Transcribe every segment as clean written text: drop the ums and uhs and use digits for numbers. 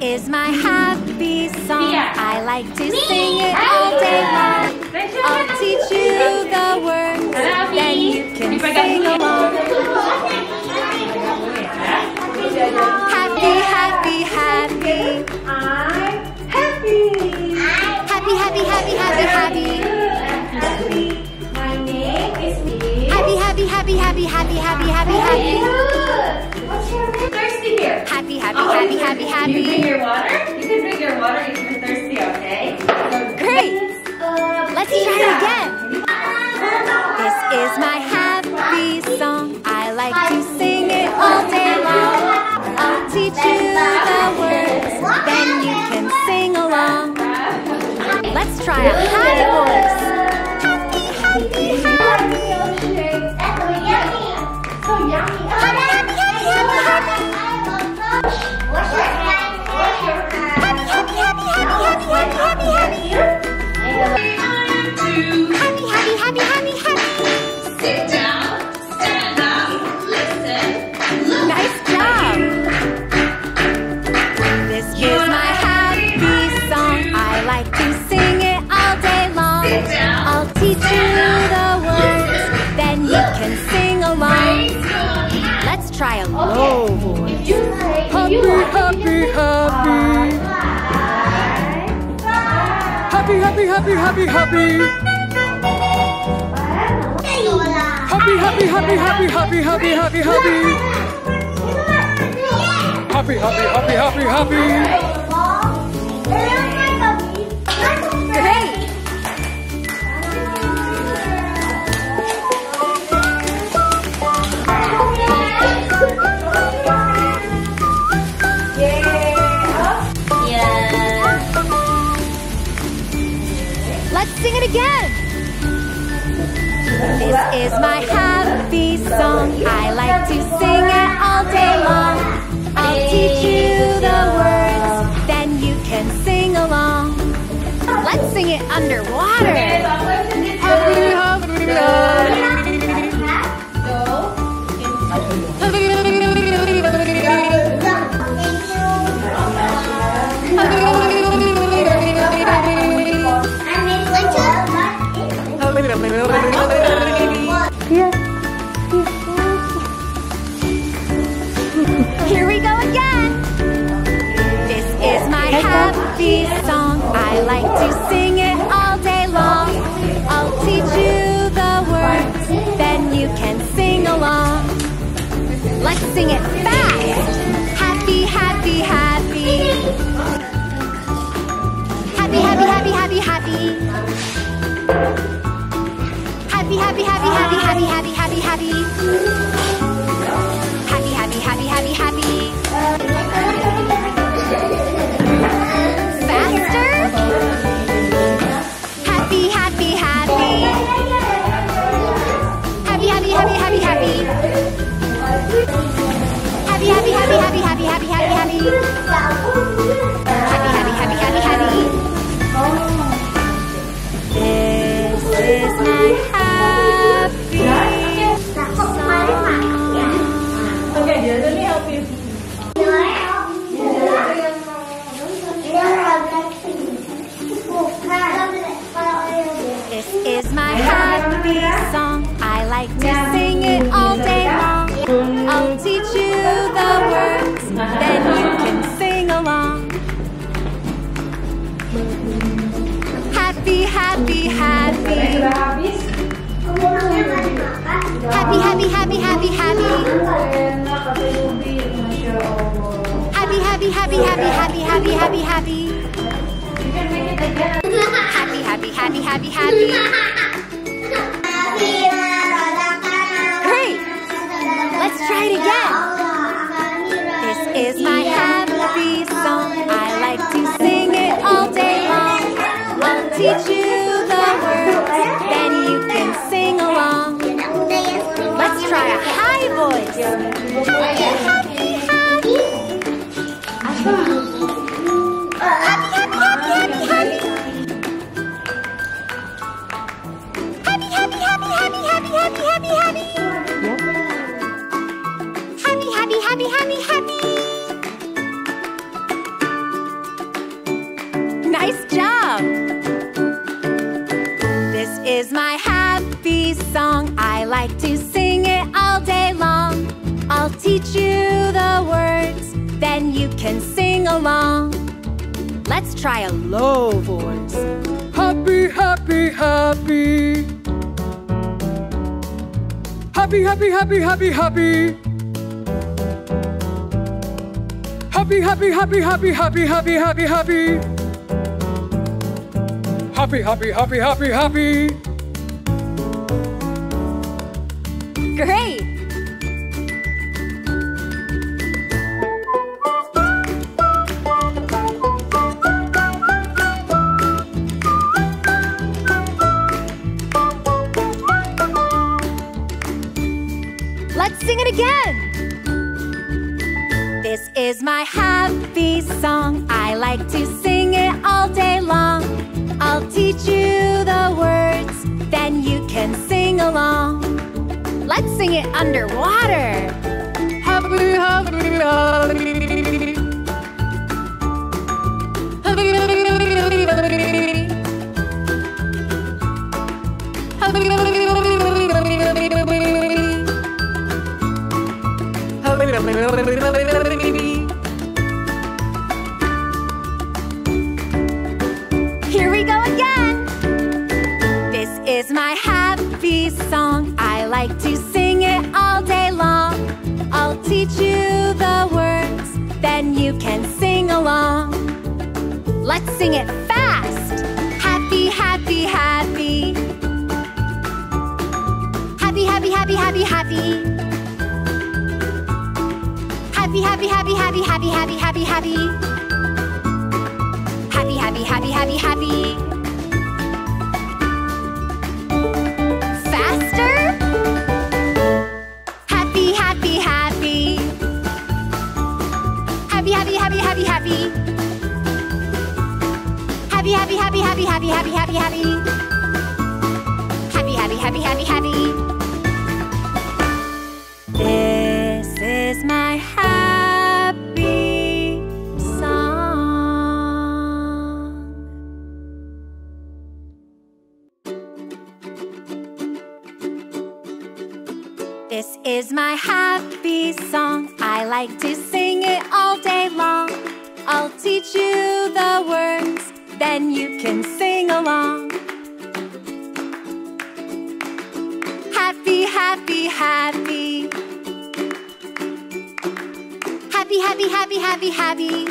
is my happy song. I like to sing it all day long. I'll teach you the words, then you can sing along. Happy, happy, happy. I'm happy. Happy, happy, happy, happy, happy. My name is me. Happy, happy, happy, happy, happy, happy, happy, happy. What's your name? Thirsty here. Happy, happy, happy, happy, happy. You bring your water? You can bring your water if you're thirsty, okay? Great. Let's try it again. This is my happy song. I like to sing it all day long. I'll teach you the words, then you can sing along. Let's try a high voice. Happy, happy, happy. So yummy. Happy, happy, happy, happy, happy. Wash your hands. Wash your hands. Happy, happy, happy, happy, happy, happy, happy, happy. Happy, happy, happy, happy, happy. Sit down, stand up, listen, look. Nice job. This is my happy song. I like to sing it all day long. I'll teach you the words, then you can sing along. Let's try a low voice. Happy, happy, happy. Happy, happy, happy, happy, happy. Happy, happy, happy, happy, happy, happy, happy, happy. Happy, happy, happy, happy, happy. Great. Let's sing it again. This is my happy song. I like to sing it all day long. I'll teach you the words, then you can sing along. Let's sing it underwater. Happy, happy, Here we go again. This is my happy song. I like to sing it all day long. I'll teach you the words, then you can sing along. Let's sing it fast. Happy, happy, happy. Happy, happy, happy, happy, happy. Happy, happy, happy, happy, happy, happy, happy, happy. Happy, happy, happy, happy, happy. Faster. Happy, happy, happy. Happy, happy, happy, happy, happy. Happy, happy, happy, happy, happy, happy, happy, happy. Happy, happy, happy, happy, happy. This is my happy song. Okay, dear, let me help you. This is my happy song. I like to sing it all day long. I'll teach you the words, then you can sing along. Happy, happy, happy. Happy, happy, happy, happy, happy. Happy, happy, happy, happy, happy, happy, happy, happy. Happy, happy, happy, happy, happy. Great! Let's try it again. This is my happy song. I like to sing it all day long. I'll teach you the words, then you can sing along. Let's try a high voice. Happy, happy, happy. Happy, happy, happy, happy, happy. Happy, happy, happy, happy, happy, happy, happy, happy. Happy, happy, happy, happy, happy. like to sing it all day long. I'll teach you the words, then you can sing along. Let's try a low voice. Happy, happy, happy. Happy, happy, happy, happy, happy. Happy, happy, happy, happy, happy, happy, happy, happy. Happy, happy, happy, happy, happy. Great! Let's sing it again! This is my happy song. I like to sing it all day long. I'll teach you the words, then you can sing along. Let's sing it underwater. Happy, happy, happy. Happy, happy, happy, happy. Happy, happy, happy, Here we go again. This is my happy song. I like to sing it all day long. I'll teach you the words, then you can sing along. Let's sing it fast. Happy, happy, happy. Happy, happy, happy, happy, happy. Happy, happy, happy, happy, happy, happy, happy, happy. Happy, happy, happy, happy, happy. Faster. Happy, happy, happy. Happy, happy, happy, happy, happy. Happy, happy, happy, happy, happy, happy, happy, happy. Happy, happy, happy, happy, happy. This is my happy song. This is my happy song. I like to sing it all day long. I'll teach you the words, then you can sing along. Happy, happy, happy. Happy, happy, happy, happy, happy.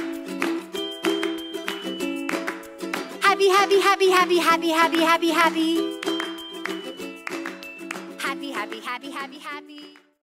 Happy, happy, happy, happy, happy, happy, happy, happy. Happy, happy, happy, happy, happy.